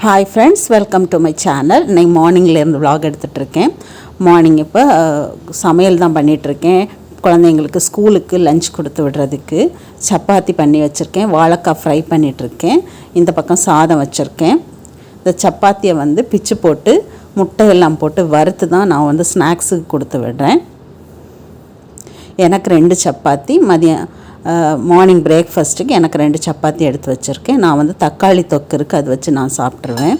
Hi friends, welcome to my channel. நான் மார்னிங்ல இருந்து vlog எடுத்துட்டு இருக்கேன். மார்னிங் இப்போ சமையல் தான் பண்ணிட்டு இருக்கேன். குழந்தைங்களுக்கு ஸ்கூலுக்கு லஞ்ச் கொடுத்து விடுறதுக்கு சப்பாத்தி பண்ணி வச்சிருக்கேன். வாழைக்காய் ஃப்ரை பண்ணிட்டு இருக்கேன். இந்த பக்கம் சாதம் வச்சிருக்கேன். இந்த சப்பாத்தியை வந்து பிச்சு போட்டு முட்டை எல்லாம் போட்டு வறுத்து தான் நான் வந்து ஸ்நாக்ஸுக்கு கொடுத்து விடுறேன். எனக்கு 2 சப்பாத்தி மதியம் மார்னிங் பிரேக்ஃபாஸ்ட்டுக்கு எனக்கு 2 சப்பாத்தி எடுத்து வச்சுருக்கேன். நான் வந்து தக்காளி தொக்கு இருக்குது, அது வச்சு நான் சாப்பிட்ருவேன்.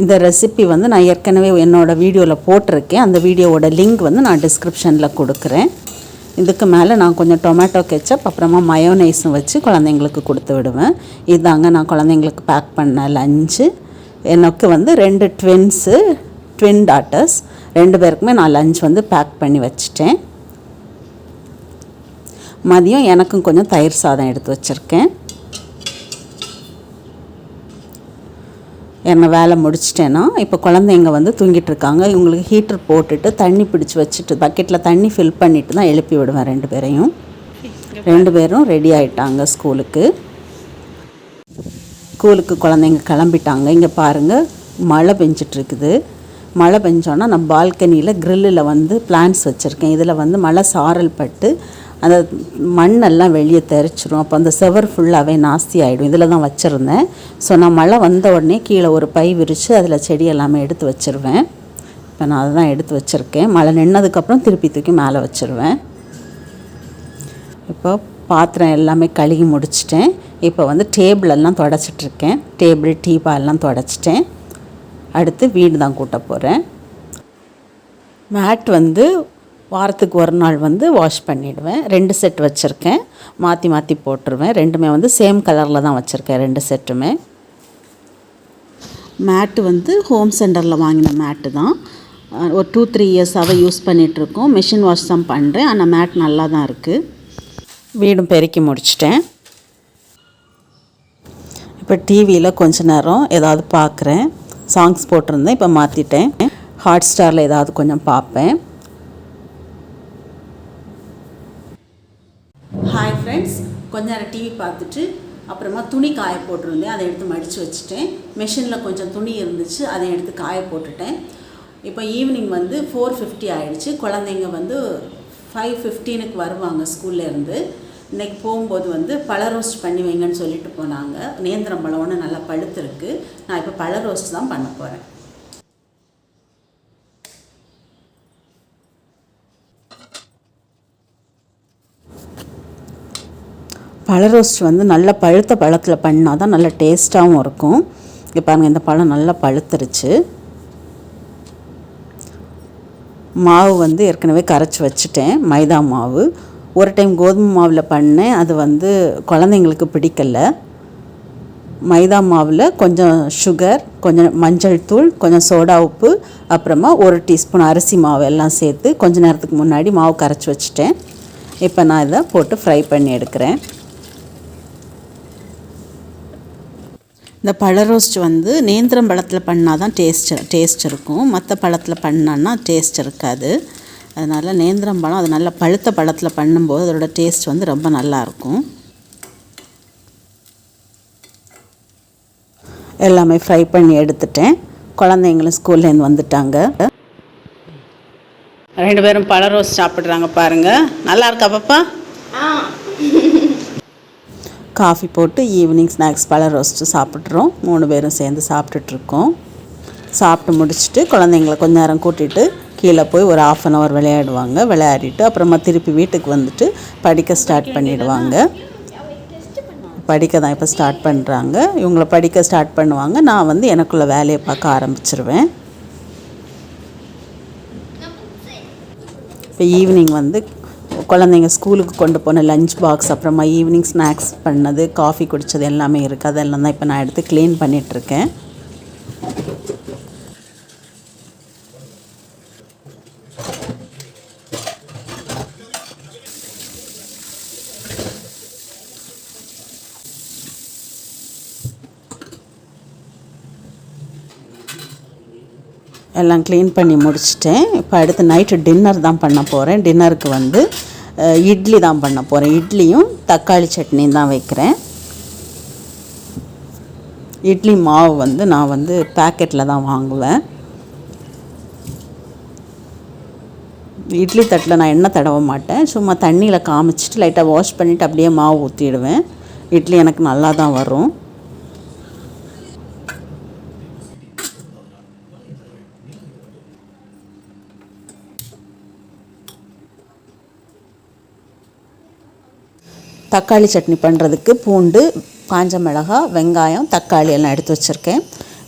இந்த ரெசிபி வந்து நான் ஏற்கனவே என்னோடய வீடியோவில் போட்டிருக்கேன். அந்த வீடியோவோட லிங்க் வந்து நான் டிஸ்கிரிப்ஷனில் கொடுக்குறேன். இதுக்கு மேலே நான் கொஞ்சம் டொமேட்டோ கெச்சப் அப்புறமா மயோனைஸும் வச்சு குழந்தைங்களுக்கு கொடுத்து விடுவேன். இதாங்க நான் குழந்தைங்களுக்கு பேக் பண்ண லஞ்சு. எனக்கு வந்து 2 ட்வின் டாட்டர்ஸ் 2 பேருக்குமே நான் லஞ்ச் வந்து பேக் பண்ணி வச்சிட்டேன். மதியம் எனக்கும் கொஞ்சம் தயிர் சாதம் எடுத்து வச்சுருக்கேன். என்ன வேலை முடிச்சிட்டேன்னா இப்போ குழந்தைங்க வந்து தூங்கிட்டு இருக்காங்க. இவங்களுக்கு ஹீட்டர் போட்டுட்டு தண்ணி பிடிச்சி வச்சுட்டு பக்கெட்டில் தண்ணி ஃபில் பண்ணிவிட்டு தான் எழுப்பி விடுவேன் 2 பேரையும். 2 பேரும் ரெடி ஆகிட்டாங்க ஸ்கூலுக்கு. குழந்தைங்க கிளம்பிட்டாங்க. இங்கே பாருங்கள், மழை பெஞ்சிட்ருக்குது. மழை பெஞ்சோன்னா நான் பால்கனியில் க்ரில்லில் வந்து பிளான்ட்ஸ் வச்சுருக்கேன். இதில் வந்து மழை சாரல் பட்டு அந்த மண்ணெல்லாம் வெளியே தெரிச்சிரும். அப்போ அந்த செவர் ஃபுல்லாகவே நாஸ்தி ஆகிடும். இதில் தான் வச்சுருந்தேன். ஸோ நான் மழை வந்த உடனே கீழே ஒரு பை விரித்து அதில் செடி எல்லாமே எடுத்து வச்சுருவேன். இப்போ நான் அதை தான் எடுத்து வச்சுருக்கேன். மழை நின்னதுக்கப்புறம் திருப்பி தூக்கி மேலே வச்சுருவேன். இப்போ பாத்திரம் எல்லாமே கழுகி முடிச்சிட்டேன். இப்போ வந்து டேபிளெல்லாம் தொடச்சிட்ருக்கேன். டேபிள் டீபால்லாம் தொடச்சிட்டேன். அடுத்து வீடு தான் கூட்ட போகிறேன். மேட் வந்து வாரத்துக்கு ஒரு நாள் வந்து வாஷ் பண்ணிவிடுவேன். 2 செட் வச்சுருக்கேன். மாற்றி மாற்றி போட்டுருவேன். 2மே வந்து சேம் கலரில் தான் வச்சுருக்கேன். 2 செட்டுமே. மேட்டு வந்து ஹோம் சென்டரில் வாங்கின மேட்டு தான். ஒரு 2-3 இயர்ஸாகவே யூஸ் பண்ணிகிட்ருக்கோம். மிஷின் வாஷ் தான் பண்ணுறேன். ஆனால் மேட் நல்லா தான் இருக்குது. வீடும் பெருக்கி முடிச்சிட்டேன். இப்போ டிவியில் கொஞ்ச நேரம் ஏதாவது பார்க்குறேன். சாங்ஸ் போட்டிருந்தேன், இப்போ மாற்றிட்டேன். ஹாட் ஸ்டாரில் ஏதாவது கொஞ்சம் பார்ப்பேன். ஹாய் ஃப்ரெண்ட்ஸ், கொஞ்ச நேரம் டிவி பார்த்துட்டு அப்புறமா துணி காய போட்டிருந்தேன். அதை எடுத்து மடித்து வச்சுட்டேன். மிஷினில் கொஞ்சம் துணி இருந்துச்சு, அதை எடுத்து காய போட்டுட்டேன். இப்போ ஈவினிங் வந்து 4:50 ஆகிடுச்சு. குழந்தைங்க வந்து 5:15க்கு வருவாங்க ஸ்கூல்லேருந்து. இன்றைக்கி போகும்போது வந்து பழ ரோஸ்ட் பண்ணி வைங்கன்னு சொல்லிட்டு போனாங்க. நேந்திரம் பழம் ஒன்று நல்லா பழுத்துருக்கு. நான் இப்போ பழ ரோஸ்ட் தான் பண்ண போகிறேன். பழ ரோஸ்ட் வந்து நல்ல பழுத்த பழத்தில் பண்ணால் தான் நல்ல டேஸ்ட்டாகவும் இருக்கும். இப்போ பாருங்கள், இந்த பழம் நல்லா பழுத்துருச்சு. மாவு வந்து ஏற்கனவே கரைச்சி வச்சுட்டேன். மைதா மாவு. ஒரு டைம் கோதுமை மாவில் பண்ணேன், அது வந்து குழந்தைங்களுக்கு பிடிக்கலை. மைதா மாவில் கொஞ்சம் சுகர், கொஞ்சம் மஞ்சள் தூள், கொஞ்சம் சோடா உப்பு, அப்புறமா 1 டீஸ்பூன் அரிசி மாவு எல்லாம் சேர்த்து கொஞ்ச நேரத்துக்கு முன்னாடி மாவு கரைச்சி வச்சுட்டேன். இப்போ நான் இதை போட்டு ஃப்ரை பண்ணி எடுக்கிறேன். இந்த பழ ரோஸ்ட் வந்து நேந்திரம் பழத்தில் பண்ணால் தான் டேஸ்ட் இருக்கும். மற்ற பழத்தில் பண்ணான்னா டேஸ்ட் இருக்காது. அதனால் நேந்திரம் பழம் அது நல்லா பழுத்த பழத்தில் பண்ணும்போது அதோட டேஸ்ட் வந்து ரொம்ப நல்லாயிருக்கும். எல்லாமே ஃப்ரை பண்ணி எடுத்துட்டேன். குழந்தைங்களும் ஸ்கூல்லேருந்து வந்துட்டாங்க. 2 பேரும் பழ ரோஸ்ட் சாப்பிட்றாங்க. பாருங்கள், நல்லா இருக்கா பாப்பா? காஃபி போட்டு ஈவினிங் ஸ்நாக்ஸ் பழ ரோஸ்ட்டு சாப்பிட்றோம். 3 பேரும் சேர்ந்து சாப்பிட்டுட்ருக்கோம். சாப்பிட்டு முடிச்சுட்டு குழந்தைங்களை கொஞ்ச நேரம் கூட்டிகிட்டு கீழே போய் ஒரு 1/2 hour விளையாடுவாங்க. விளையாடிட்டு அப்புறமா திருப்பி வீட்டுக்கு வந்துட்டு படிக்க ஸ்டார்ட் பண்ணிவிடுவாங்க. படிக்க தான் இப்போ ஸ்டார்ட் பண்ணுறாங்க. இவங்களை படிக்க ஸ்டார்ட் பண்ணுவாங்க. நான் வந்து எனக்குள்ள வேலையை பார்க்க ஆரம்பிச்சிருவேன். இப்போ ஈவினிங் வந்து குழந்தைங்க ஸ்கூலுக்கு கொண்டு போன லஞ்ச் பாக்ஸ், அப்புறமா ஈவினிங் ஸ்நாக்ஸ் பண்ணது, காஃபி குடித்தது எல்லாமே இருக்குது. அதெல்லாம் தான் இப்போ நான் எடுத்து க்ளீன் பண்ணிகிட்ருக்கேன். எல்லாம் க்ளீன் பண்ணி முடிச்சிட்டேன். இப்போ அடுத்து நைட்டு டின்னர் தான் பண்ண போகிறேன். டின்னருக்கு வந்து இட்லி தான் பண்ண போகிறேன். இட்லியும் தக்காளி சட்னியும் தான் வைக்கிறேன். இட்லி மாவு வந்து நான் வந்து பேக்கெட்டில் தான் வாங்குவேன். இட்லி தட்டில் நான் எண்ணெய் தடவ மாட்டேன். சும்மா தண்ணியில் காமிச்சிட்டு லைட்டாக வாஷ் பண்ணிவிட்டு அப்படியே மாவு ஊற்றிடுவேன். இட்லி எனக்கு நல்லா தான் வரும். தக்காளி சட்னி பண்ணுறதுக்கு பூண்டு, காஞ்ச மிளகாய், வெங்காயம், தக்காளி எல்லாம் எடுத்து வச்சுருக்கேன்.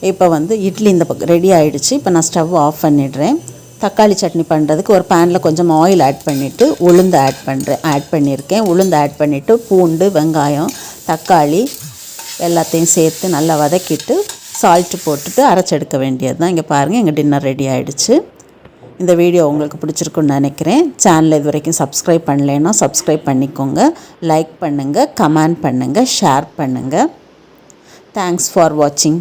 இப்போ வந்து இட்லி இந்த பக்கம் ரெடி ஆகிடுச்சு. இப்போ நான் ஸ்டவ் ஆஃப் பண்ணிடுறேன். தக்காளி சட்னி பண்ணுறதுக்கு ஒரு பேனில் கொஞ்சம் ஆயில் ஆட் பண்ணிவிட்டு உளுந்து ஆட் பண்ணியிருக்கேன். உளுந்து ஆட் பண்ணிவிட்டு பூண்டு, வெங்காயம், தக்காளி எல்லாத்தையும் சேர்த்து நல்லா வதக்கிட்டு சால்ட்டு போட்டுட்டு அரைச்செடுக்க வேண்டியது தான். இங்கே பாருங்கள், எங்கள் டின்னர் ரெடி ஆகிடுச்சு. இந்த வீடியோ உங்களுக்கு பிடிச்சிருக்குன்னு நினைக்கிறேன். சேனல் இது வரைக்கும் சப்ஸ்கிரைப் பண்ணலைன்னா சப்ஸ்கிரைப் பண்ணிக்கோங்க. லைக் பண்ணுங்கள், கமெண்ட் பண்ணுங்கள், ஷேர் பண்ணுங்கள். தேங்க்ஸ் ஃபார் வாட்சிங்.